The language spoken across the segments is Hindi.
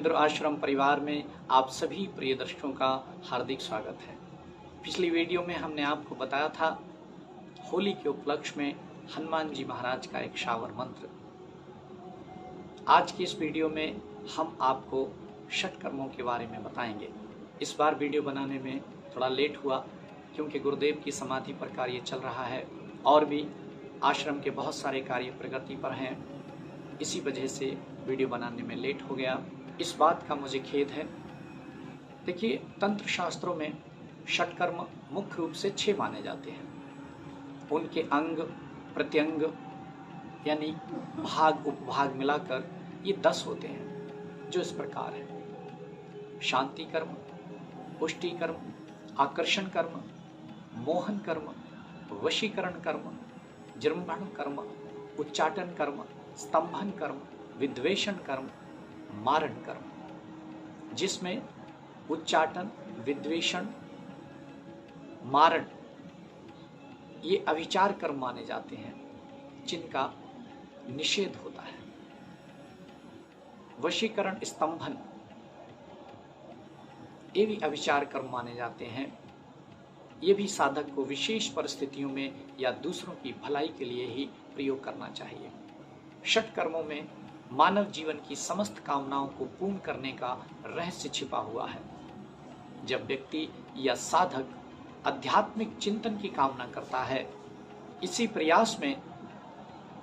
रुद्र आश्रम परिवार में आप सभी प्रिय दर्शकों का हार्दिक स्वागत है। पिछली वीडियो में हमने आपको बताया था होली के उपलक्ष्य में हनुमान जी महाराज का एक शावर मंत्र। आज की इस वीडियो में हम आपको षट कर्मों के बारे में बताएंगे। इस बार वीडियो बनाने में थोड़ा लेट हुआ क्योंकि गुरुदेव की समाधि पर कार्य चल रहा है और भी आश्रम के बहुत सारे कार्य प्रगति पर हैं। इसी वजह से वीडियो बनाने में लेट हो गया। इस बात का मुझे खेद है। देखिए, तंत्र शास्त्रों में षटकर्म मुख्य रूप से 6 माने जाते हैं। उनके अंग प्रत्यंग यानी भाग उपभाग मिलाकर ये 10 होते हैं, जो इस प्रकार है: शांति कर्म, पुष्टि कर्म, आकर्षण कर्म, मोहन कर्म, वशीकरण कर्म, जृंभण कर्म, उच्चाटन कर्म, स्तंभन कर्म, विद्वेषण कर्म, मारण कर्म। जिसमें उच्चाटन, विद्वेषण, मारण ये अविचार कर्म माने जाते हैं, जिनका निषेध होता है। वशीकरण, स्तंभन ये भी अविचार कर्म माने जाते हैं। ये भी साधक को विशेष परिस्थितियों में या दूसरों की भलाई के लिए ही प्रयोग करना चाहिए। षट कर्मों में मानव जीवन की समस्त कामनाओं को पूर्ण करने का रहस्य छिपा हुआ है। जब व्यक्ति या साधक आध्यात्मिक चिंतन की कामना करता है, इसी प्रयास में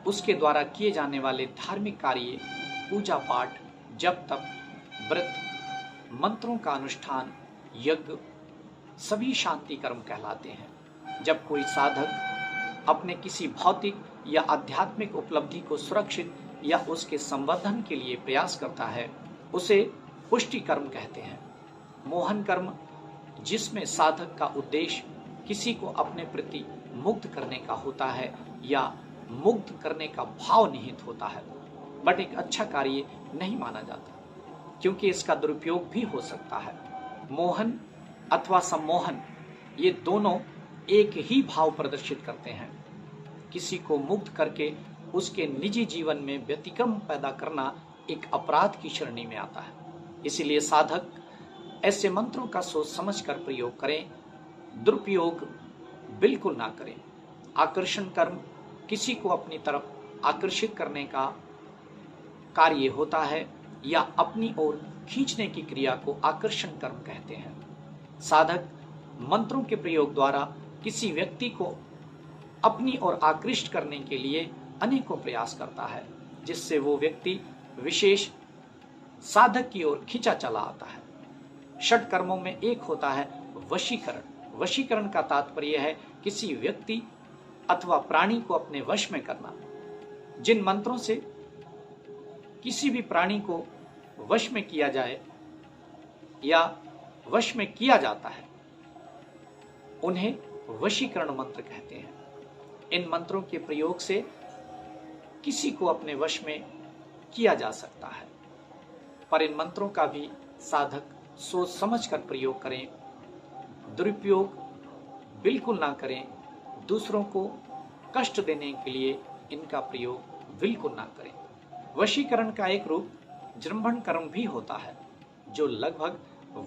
उसके द्वारा किए जाने वाले धार्मिक कार्य, पूजा पाठ, जप तप, व्रत, मंत्रों का अनुष्ठान, यज्ञ सभी शांति कर्म कहलाते हैं। जब कोई साधक अपने किसी भौतिक या आध्यात्मिक उपलब्धि को सुरक्षित या उसके संवर्धन के लिए प्रयास करता है, उसे पुष्टि कर्म कहते हैं। मोहन कर्म, जिसमें साधक का उद्देश्य किसी को अपने प्रति मुग्ध करने का होता है या मुग्ध करने का भाव निहित होता है, बट एक अच्छा कार्य नहीं माना जाता क्योंकि इसका दुरुपयोग भी हो सकता है। मोहन अथवा सम्मोहन ये दोनों एक ही भाव प्रदर्शित करते हैं। किसी को मुग्ध करके उसके निजी जीवन में व्यतिक्रम पैदा करना एक अपराध की श्रेणी में आता है। इसीलिए साधक ऐसे मंत्रों का सोच समझकर प्रयोग करें, दुरुपयोग बिल्कुल ना करें। आकर्षण कर्म किसी को अपनी तरफ आकर्षित करने का कार्य होता है या अपनी ओर खींचने की क्रिया को आकर्षण कर्म कहते हैं। साधक मंत्रों के प्रयोग द्वारा किसी व्यक्ति को अपनी ओर आकृष्ट करने के लिए अनेकों प्रयास करता है, जिससे वो व्यक्ति विशेष साधक की ओर खींचा चला आता है। षट कर्मों में एक होता है वशीकरण। वशीकरण का तात्पर्य है किसी व्यक्ति अथवा प्राणी को अपने वश में करना। जिन मंत्रों से किसी भी प्राणी को वश में किया जाए या वश में किया जाता है, उन्हें वशीकरण मंत्र कहते हैं। इन मंत्रों के प्रयोग से किसी को अपने वश में किया जा सकता है, पर इन मंत्रों का भी साधक सोच समझकर प्रयोग करें, दुरुपयोग बिल्कुल ना करें। दूसरों को कष्ट देने के लिए इनका प्रयोग बिल्कुल ना करें। वशीकरण का एक रूप जृंभण कर्म भी होता है, जो लगभग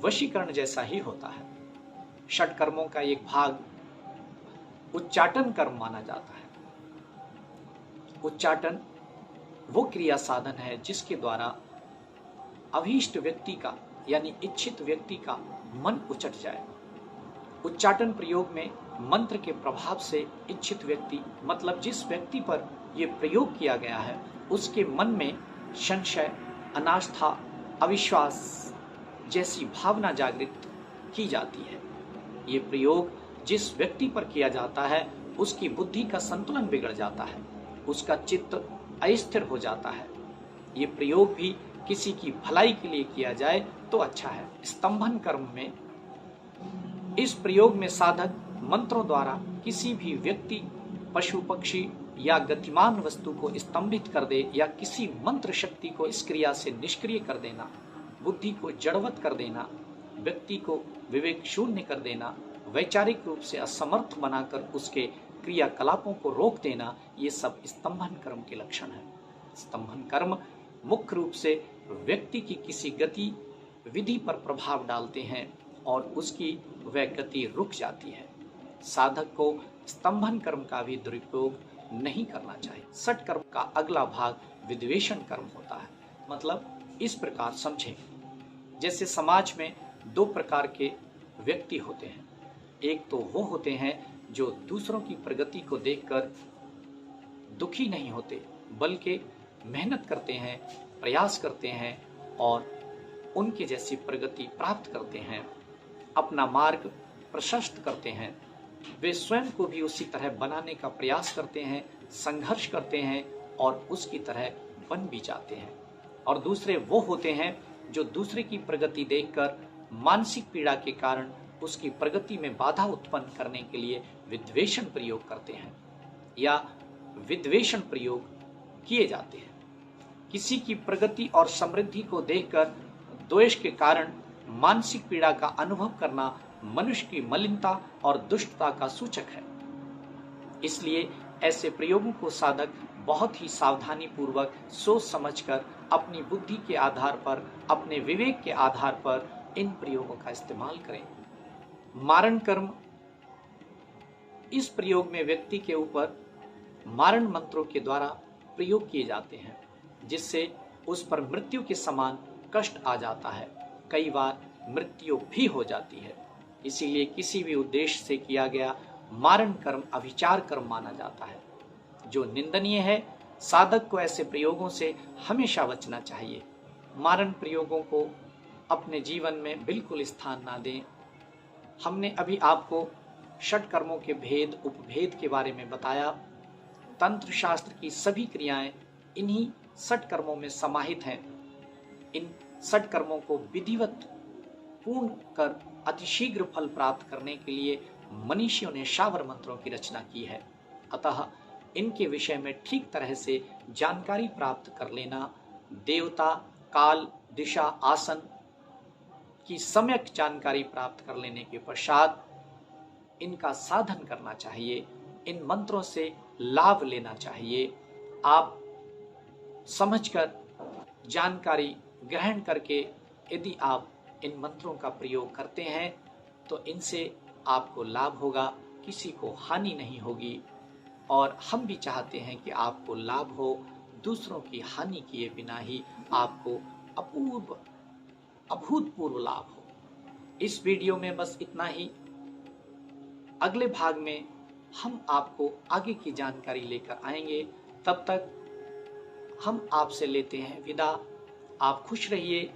वशीकरण जैसा ही होता है। षट कर्मों का एक भाग उच्चाटन कर्म माना जाता है। उच्चाटन वो क्रिया साधन है जिसके द्वारा अभीष्ट व्यक्ति का यानी इच्छित व्यक्ति का मन उचट जाए। उच्चाटन प्रयोग में मंत्र के प्रभाव से इच्छित व्यक्ति मतलब जिस व्यक्ति पर यह प्रयोग किया गया है, उसके मन में संशय, अनास्था, अविश्वास जैसी भावना जागृत की जाती है। ये प्रयोग जिस व्यक्ति पर किया जाता है, उसकी बुद्धि का संतुलन बिगड़ जाता है, उसका चित्त अस्थिर हो जाता है। ये प्रयोग भी किसी की भलाई के लिए किया जाए तो अच्छा है। स्तंभन कर्म में इस प्रयोग में साधक मंत्रों द्वारा किसी भी व्यक्ति, पशु, पक्षी या गतिमान वस्तु को स्तंभित कर दे या किसी मंत्र शक्ति को इस क्रिया से निष्क्रिय कर देना, बुद्धि को जड़वत कर देना, व्यक्ति को विवेक शून्य कर देना, वैचारिक रूप से असमर्थ बनाकर उसके क्रियाकलापों को रोक देना, ये सब स्तंभन कर्म के लक्षण है। स्तंभन कर्म मुख्य रूप से व्यक्ति की किसी गति विधि पर प्रभाव डालते हैं और उसकी वह गति रुक जाती है। साधक को स्तंभन कर्म का भी दुरुपयोग नहीं करना चाहिए। सठ कर्म का अगला भाग विद्वेषण कर्म होता है। मतलब इस प्रकार समझें, जैसे समाज में दो प्रकार के व्यक्ति होते हैं। एक तो वो होते हैं जो दूसरों की प्रगति को देखकर दुखी नहीं होते, बल्कि मेहनत करते हैं, प्रयास करते हैं और उनके जैसी प्रगति प्राप्त करते हैं, अपना मार्ग प्रशस्त करते हैं। वे स्वयं को भी उसी तरह बनाने का प्रयास करते हैं, संघर्ष करते हैं और उसकी तरह बन भी जाते हैं। और दूसरे वो होते हैं जो दूसरे की प्रगति देखकर मानसिक पीड़ा के कारण उसकी प्रगति में बाधा उत्पन्न करने के लिए विद्वेषण प्रयोग करते हैं या विद्वेषण प्रयोग किए जाते हैं। किसी की प्रगति और समृद्धि को देखकर द्वेष के कारण मानसिक पीड़ा का अनुभव करना मनुष्य की मलिनता और दुष्टता का सूचक है। इसलिए ऐसे प्रयोगों को साधक बहुत ही सावधानी पूर्वक सोच समझकर अपनी बुद्धि के आधार पर, अपने विवेक के आधार पर इन प्रयोगों का इस्तेमाल करें। मारण कर्म, इस प्रयोग में व्यक्ति के ऊपर मारण मंत्रों के द्वारा प्रयोग किए जाते हैं, जिससे उस पर मृत्यु के समान कष्ट आ जाता है। कई बार मृत्यु भी हो जाती है। इसीलिए किसी भी उद्देश्य से किया गया मारण कर्म अभिचार कर्म माना जाता है, जो निंदनीय है। साधक को ऐसे प्रयोगों से हमेशा बचना चाहिए। मारण प्रयोगों को अपने जीवन में बिल्कुल स्थान ना दें। हमने अभी आपको षट कर्मों के भेद, उपभेद के बारे में बताया। तंत्र शास्त्र की सभी क्रियाएं इन्हीं षट कर्मों में समाहित हैं। इन षट कर्मों को विधिवत पूर्ण कर अतिशीघ्र फल प्राप्त करने के लिए मनीषियों ने शावर मंत्रों की रचना की है। अतः इनके विषय में ठीक तरह से जानकारी प्राप्त कर लेना, देवता, काल, दिशा, आसन की सम्यक जानकारी प्राप्त कर लेने के पश्चात इनका साधन करना चाहिए। इन मंत्रों से लाभ लेना चाहिए। आप समझकर जानकारी ग्रहण करके यदि आप इन मंत्रों का प्रयोग करते हैं तो इनसे आपको लाभ होगा, किसी को हानि नहीं होगी। और हम भी चाहते हैं कि आपको लाभ हो, दूसरों की हानि किए बिना ही आपको अभूतपूर्व लाभ हो। इस वीडियो में बस इतना ही। अगले भाग में हम आपको आगे की जानकारी लेकर आएंगे। तब तक हम आपसे लेते हैं विदा। आप खुश रहिए,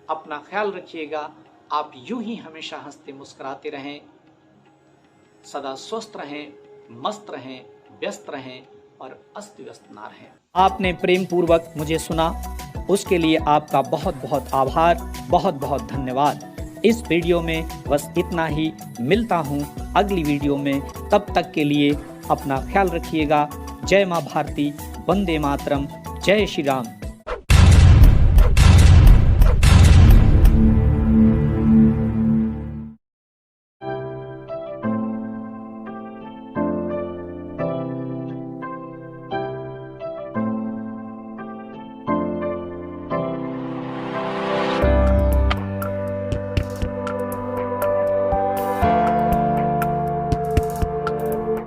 अपना ख्याल रखिएगा। आप यूं ही हमेशा हंसते मुस्कुराते रहें, सदा स्वस्थ रहें, मस्त रहें, व्यस्त रहें और अस्त व्यस्त ना रहें। आपने प्रेम पूर्वक मुझे सुना, उसके लिए आपका बहुत बहुत आभार, बहुत बहुत धन्यवाद। इस वीडियो में बस इतना ही। मिलता हूँ अगली वीडियो में। तब तक के लिए अपना ख्याल रखिएगा। जय माँ भारती, वंदे मातरम, जय श्री राम।